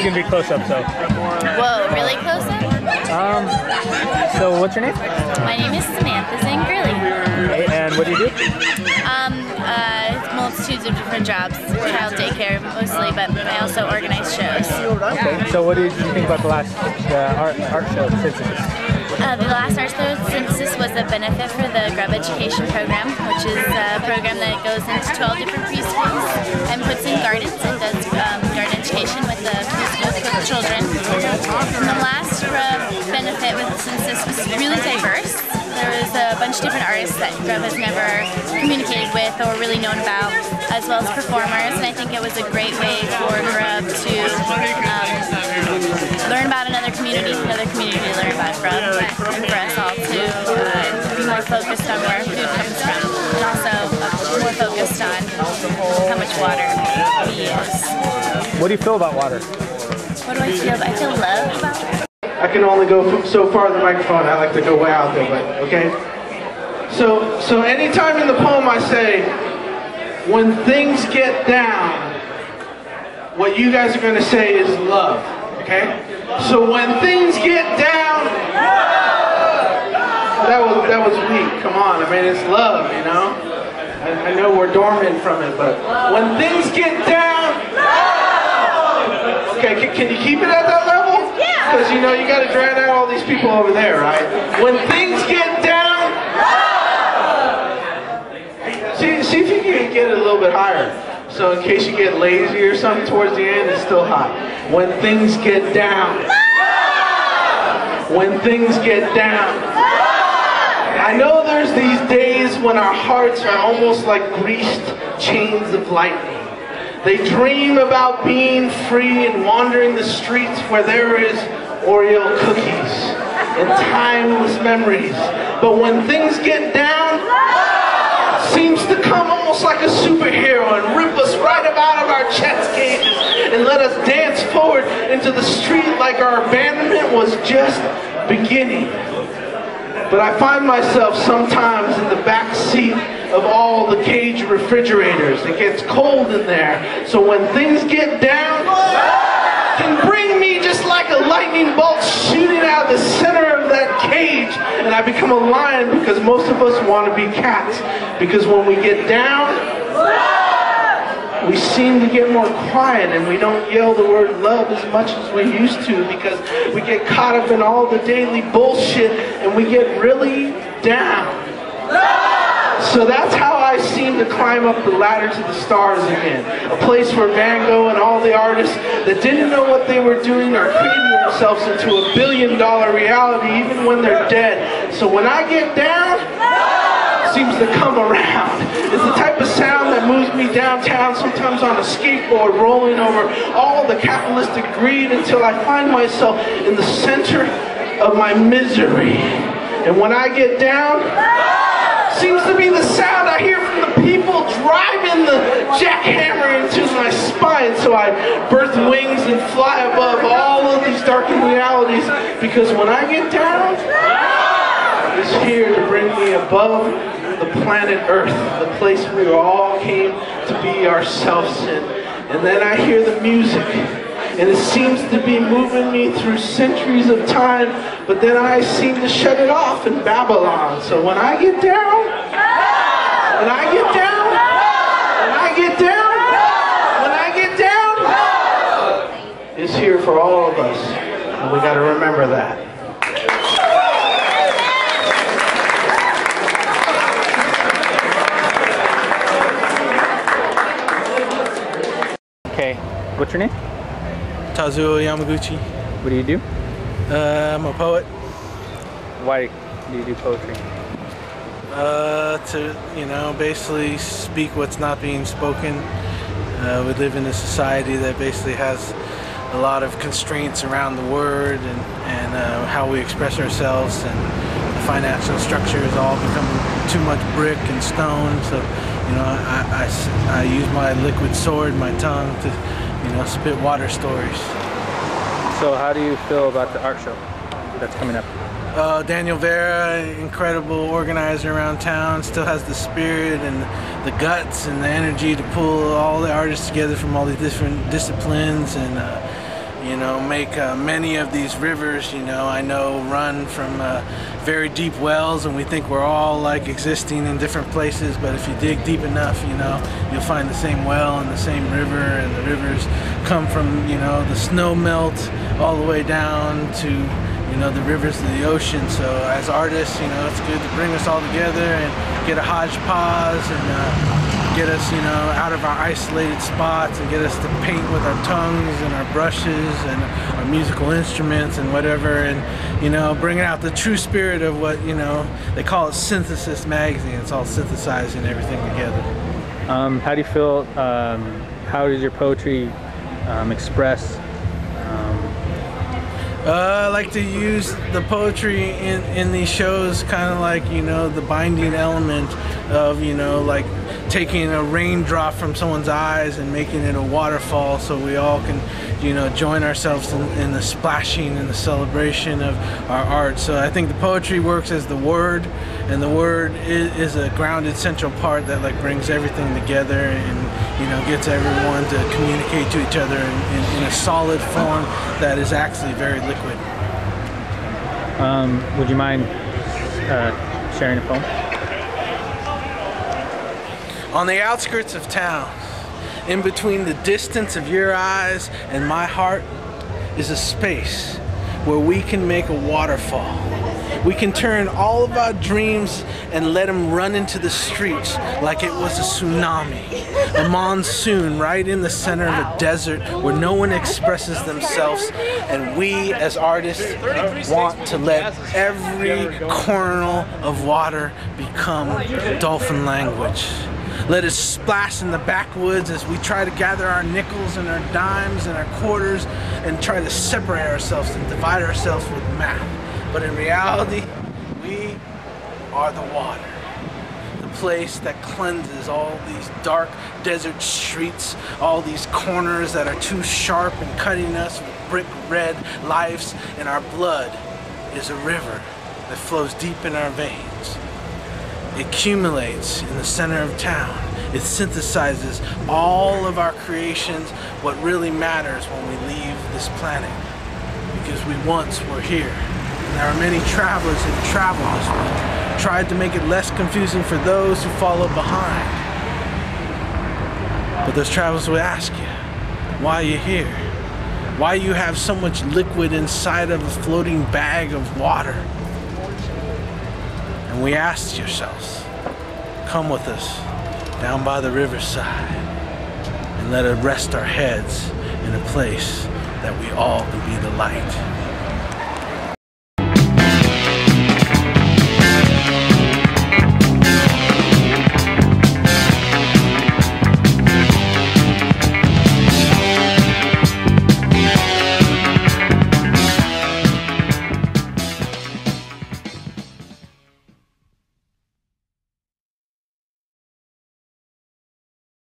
gonna be close up, so. Whoa, really close up? So what's your name? My name is Samantha Zangrilli. Okay, and what do you do? Multitudes of different jobs, child daycare mostly, but I also organize shows. Okay, so what did you think about the last art show, Synthesis? The last art show, Synthesis, was a benefit for the Grub Education Program, which is a program that goes into 12 different preschools and puts in gardens and does garden education with the preschools with children. And the last benefit with Synthesis was really diverse. There was a bunch of different artists that Grub has never communicated with or really known about, as well as performers, and I think it was a great way for Grub to learn about another community to learn about Grub, and for us all to be more focused on where our food comes from, and also more focused on how much water we use. What do you feel about water? What do I feel? I feel love about water. I can only go so far in the microphone. I like to go way out there, but okay. So anytime in the poem I say, when things get down, what you guys are going to say is love, okay? So when things get down, that was weak. Come on, I mean it's love, you know. I know we're dormant from it, but when things get down, okay, can you keep it at that level? Because you know you got to drown out all these people over there, right? When things get down, see if you can get it a little bit higher. So in case you get lazy or something towards the end, it's still high. When things get down. When things get down. I know there's these days when our hearts are almost like greased chains of lightning. They dream about being free and wandering the streets where there is Oreo cookies and timeless memories. But when things get down, seems to come almost like a superhero and rip us right up out of our chest cages and let us dance forward into the street like our abandonment was just beginning. But I find myself sometimes in the back seat of all the cage refrigerators. It gets cold in there. So when things get down, can bring me just like a lightning bolt shooting out the center of that cage, and I become a lion because most of us want to be cats. Because when we get down, we seem to get more quiet and we don't yell the word love as much as we used to because we get caught up in all the daily bullshit and we get really down. So that's how I seem to climb up the ladder to the stars again. A place where Van Gogh and all the artists that didn't know what they were doing are creating themselves into $1 billion reality even when they're dead. So when I get down, it seems to come around. It's the type of sound that moves me downtown, sometimes on a skateboard, rolling over all the capitalistic greed until I find myself in the center of my misery. And when I get down, seems to be the sound I hear from the people driving the jackhammer into my spine, so I birth wings and fly above all of these darkened realities, because when I get down, it's here to bring me above the planet Earth, the place we all came to be ourselves in. And then I hear the music, and it seems to be moving me through centuries of time, but then I seem to shut it off in Babylon. So when I get down, when I get down, when I get down, when I get down, it's here for all of us, and we got to remember that. Okay, what's your name? Tazuo Yamaguchi. What do you do? I'm a poet. Why do you do poetry? To, basically speak what's not being spoken. We live in a society that basically has a lot of constraints around the word and how we express ourselves, and the financial structure has all become too much brick and stone. So, I use my liquid sword, my tongue, to spit water stories. So how do you feel about the art show that's coming up? Daniel Vera, incredible organizer around town, still has the spirit and the guts and the energy to pull all the artists together from all these different disciplines, and you know, make many of these rivers, you know, I know run from very deep wells, and we think we're all like existing in different places, but if you dig deep enough, you know, you'll find the same well and the same river, and the rivers come from, you know, the snow melt all the way down to, you know, the rivers of the ocean. So as artists, you know, it's good to bring us all together and get a hodgepodge and get us, you know, out of our isolated spots and get us to paint with our tongues and our brushes and our musical instruments and whatever, and, you know, bringing out the true spirit of what, you know, they call it Synthesis magazine. It's all synthesizing everything together. How do you feel, how does your poetry express? I like to use the poetry in these shows kind of like, you know, the binding element of, you know, like taking a raindrop from someone's eyes and making it a waterfall, so we all can, you know, join ourselves in the splashing and the celebration of our art. So I think the poetry works as the word, and the word is a grounded central part that like brings everything together and, you know, gets everyone to communicate to each other in a solid form that is actually very liquid. Would you mind sharing a poem? On the outskirts of town, in between the distance of your eyes and my heart, is a space where we can make a waterfall. We can turn all of our dreams and let them run into the streets like it was a tsunami, a monsoon right in the center of a desert where no one expresses themselves, and we as artists want to let every kernel of water become dolphin language. Let it splash in the backwoods as we try to gather our nickels and our dimes and our quarters and try to separate ourselves and divide ourselves with math. But in reality, we are the water. The place that cleanses all these dark desert streets, all these corners that are too sharp and cutting us with brick red lives, and our blood is a river that flows deep in our veins. It accumulates in the center of town. It synthesizes all of our creations, what really matters when we leave this planet. Because we once were here. And there are many travelers that travel this way, tried to make it less confusing for those who follow behind. But those travelers will ask you, why are you here? Why you have so much liquid inside of a floating bag of water? And we asked yourselves, come with us down by the riverside and let us rest our heads in a place that we all can be the light.